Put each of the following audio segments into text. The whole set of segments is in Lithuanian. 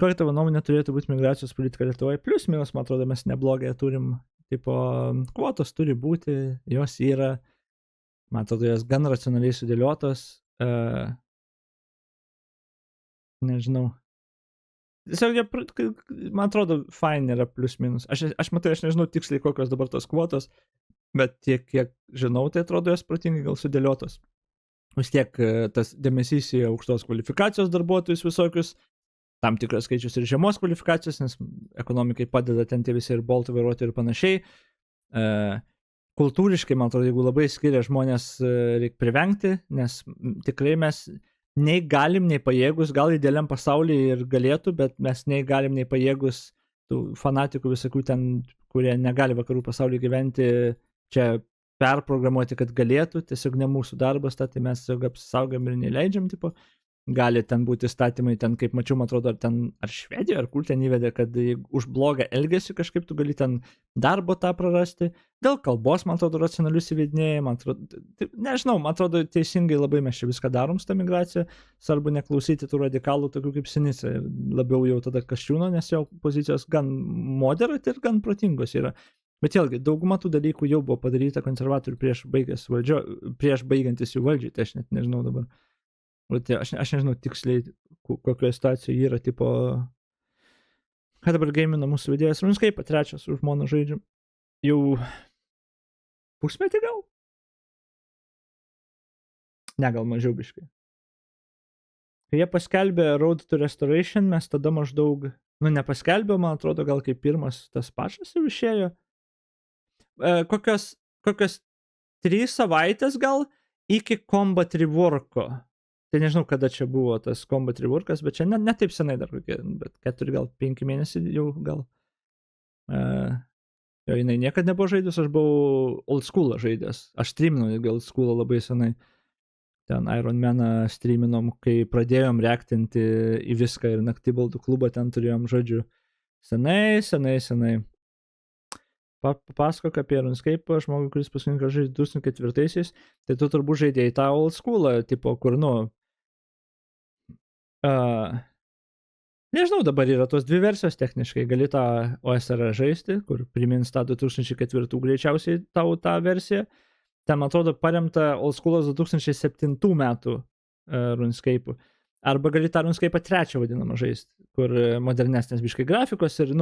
kokia tavo nuomonė turėtų būti migracijos politika Lietuvoje? Plius minus, man atrodo, mes neblogą turim, tipo, kvotos turi būti, jos yra, man atrodo, jos gan racionaliai sudėliotos, nežinau. Tiesiog, man atrodo, fine yra plius minus. Aš matai, aš nežinau tiksliai, kokios dabar tos kvotos, bet tiek, kiek žinau, tai atrodo, jos protingai gal sudėliotos. Vis tiek tas dėmesys į aukštos kvalifikacijos darbuotojus visokius, tam tikras skaičius ir žemos kvalifikacijos, nes ekonomikai padeda ten tie visi ir boltų vairuoti ir panašiai. Kultūriškai, man atrodo, jeigu labai skiria žmonės, reikia privengti, nes tikrai mes nei galim, nei pajėgus, gal idealiam pasaulyje ir galėtų, bet mes nei galim, nei pajėgus tų fanatikų visokių ten, kurie negali vakarų pasaulyje gyventi, čia perprogramuoti, kad galėtų, tiesiog ne mūsų darbas, tai mes tiesiog apsisaugam ir neleidžiam, tipo. Gali ten būti statymai, ten, kaip mačiau, man atrodo, ar Švedijoje, ar kur ten įvedė, kad už blogą elgesį kažkaip tu gali ten darbo tą prarasti. Dėl kalbos, man atrodo, racionalius įvedinėjai, man atrodo, nežinau, man atrodo, teisingai labai mes čia viską darom su ta migracija, svarbu neklausyti tų radikalų, tokių kaip Sinica, labiau jau tada Kasčiūno, nes jo pozicijos gan moderat ir gan protingos yra. Bet vėlgi, dauguma tų dalykų jau buvo padaryta konservatorių prieš baigiantis jų valdžiai, tai aš net nežinau dabar. Aš nežinau tiksliai, kokioje situacijoje yra, tipo, ką dabar gamina mūsų vedėjas, RuneScape trečias už žmoną žaidžiam, jau pusmetį gal? Ne, gal mažiau biškai. Kai jie paskelbė Road to Restoration, mes tada maždaug, nepaskelbė, man atrodo, gal kaip pirmas tas pačas jau išėjo. Kokios 3 savaitės gal iki Combat Rework'o. Tai nežinau, kada čia buvo tas Combat Rework'as, bet čia ne taip senai dar kokie, bet 4 gal 5 mėnesiai jau gal. Jo, jinai niekada nebuvo žaidus, aš buvau Old School'ą žaidęs. Aš streaminau Old School'ą labai senai. Ten Iron Man'ą streaminom, kai pradėjom reaktinti į viską ir Naktibaldų klubą ten turėjom, žodžiu, senai. Papasakok apie RuneScape, žmogui, kuris paskutinį kartą žaidė 2004-aisiais, tai tu turbūt žaidėjai tą Old School'ą, tipo, kur, nežinau, dabar yra tos 2 versijos techniškai, gali tą OSR žaisti, kur primins tą 2004 greičiausiai tau tą versiją. Ten, atrodo, paremta Old School'as 2007 metų RuneScape'u. Arba gali tą RuneScape'ą trečią vadinamą žaisti, kur modernesnės biškai grafikos ir,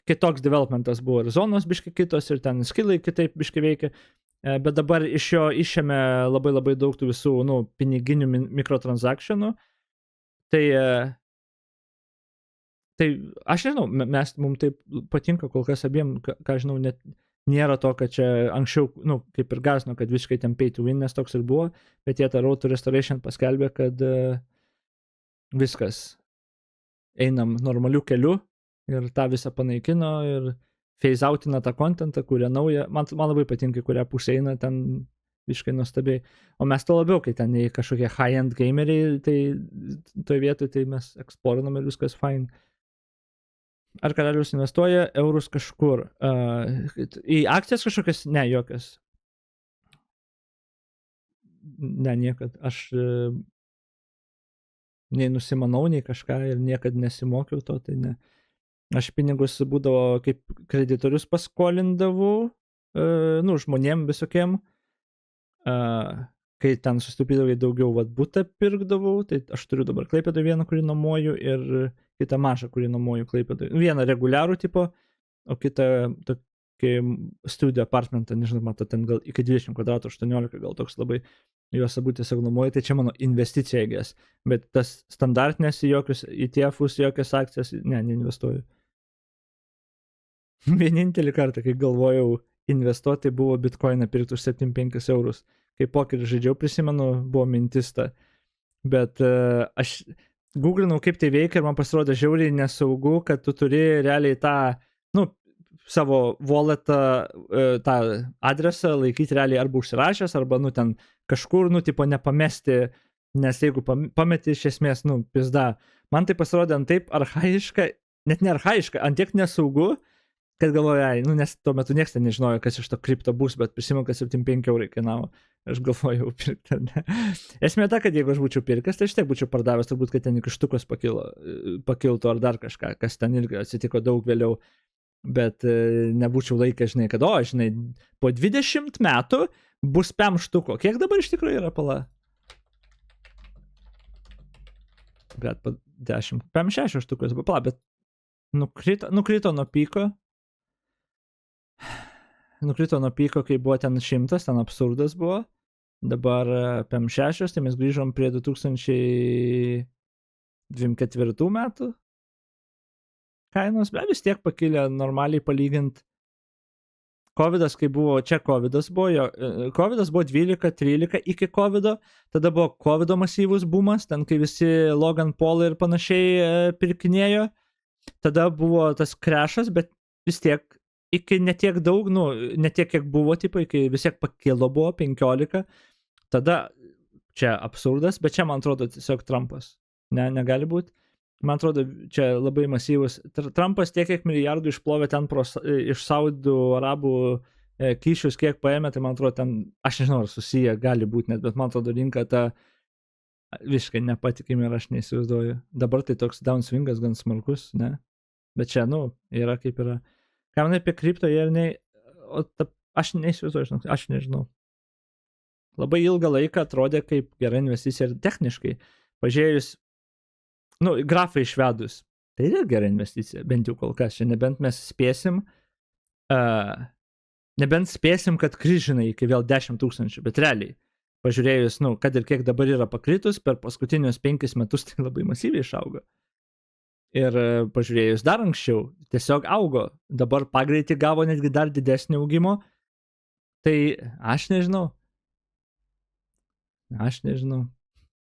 kitoks developmentas buvo ir zonos biškai kitos ir ten skillai kitaip biškai veikia, bet dabar iš jo išėmė labai labai daug tų visų, piniginių mikrotransakcionų. Tai aš nežinau, mums taip patinka kol kas abiem, ką žinau, net nėra to, kad čia anksčiau, kaip ir gąsdino, kad visiškai ten pay to win, nes toks ir buvo, bet jie tą Road to Restoration paskelbė, kad viskas, einam normaliu keliu ir tą visą panaikino ir phase-outina tą contentą, kuria naują, man labai patinka, kuria pusė eina ten visiškai nuostabiai, o mes to labiau, kai ten kažkokie high-end gameriai, tai toje vietoje tai mes eksplorinam ir viskas fine. Ar karalius investuoja eurus kažkur? Į akcijas kažkokias? Ne, jokias. Ne, niekad. Aš nei nusimanau, nei kažką ir niekad nesimokiau to, tai ne. Aš pinigus būdavo kaip kreditorius paskolindavau, žmonėm visokiem, kai ten sustupydavai daugiau butą pirkdavau, tai aš turiu dabar Klaipėdoje vieną, kurį nuomoju, ir kitą mažą, kurį nuomoju Klaipėdoje. Vieną reguliarų tipo, o kitą tokį studio apartmentą, nežinau, mato, ten gal iki 20 kvadratų, 18, gal toks labai, juos abu tiesiog nuomoju, tai čia mano investicija, egės. Bet tas standartinės į jokius ETF-us, jokias akcijas, neinvestuoju. Vienintelį kartą, kai galvojau investuoti, tai buvo bitcoiną pirkti už 7-5 eurus. Kai pokerį žaidžiau, prisimenu, buvo mintis ta. Bet aš googlinau, kaip tai veikia, ir man pasirodė žiauriai nesaugu, kad tu turi realiai tą, savo walletą, tą adresą laikyti realiai arba užsirašęs, arba, ten kažkur, tipo nepamesti, nes jeigu pameti, iš esmės, pizda. Man tai pasirodė ant taip archaiška, net ne archaiška, ant tiek nesaugu, kad galvoju, ai, nu, nes tuo metu niekas ten nežinojo, kas iš to kripto bus, bet prisimenu, kad 75 eurai kainavo. Aš galvojau pirkti, ar ne. Esmė ta, kad jeigu aš būčiau pirkęs, tai aš tiek būčiau pardavęs, turbūt, kad ten iki štukos pakiltų ar dar kažką, kas ten irgi atsitiko daug vėliau. Bet nebūčiau laikę, žinai, kad, žinai, po 20 metų bus 5 štuko. Kiek dabar iš tikrųjų yra pala? Bet po 10, 5-6 štukos, pala, bet nukrito nuo pyko. Nukrito nuo pyko, kai buvo ten 100, ten absurdas buvo. Dabar 5-6, tai mes grįžom prie 2024 metų kainos, bet vis tiek pakilę normaliai palygint. Covidas, kai buvo, čia Covidas buvo 12-13 iki Covido, tada buvo Covido masyvus boomas, ten kai visi Logan Paul ir panašiai pirkinėjo, tada buvo tas crashas, bet vis tiek iki netiek daug, netiek kiek buvo, tipo, iki vis tiek pakilo buvo 15, tada čia absurdas, bet čia man atrodo tiesiog Trumpas, negali būti. Man atrodo, čia labai masyvus. Trumpas tiek, kiek milijardų išplovė ten iš Saudų Arabų kyšius, kiek paėmė, tai man atrodo, ten, aš nežinau, ar susiję, gali būti net, bet man atrodo, rinka ta visiškai nepatikimi ir aš neįsivaizduoju. Dabar tai toks downswingas gan smarkus, ne? Bet čia, yra kaip yra. Ką manai apie kripto, aš neįsivaizduoju, aš nežinau. Labai ilgą laiką atrodė kaip gera investicija ir techniškai. Pažiūrėjus, grafai išvedus, tai yra gera investicija, bent jau kol kas. Čia nebent mes spėsim, kad kryžinai iki vėl 10 000, bet realiai, pažiūrėjus, kad ir kiek dabar yra pakritus, per paskutinius 5 metus tai labai masyviai išaugo. Ir pažiūrėjus dar anksčiau, tiesiog augo. Dabar pagreitį gavo netgi dar didesnį augimo. Tai aš nežinau.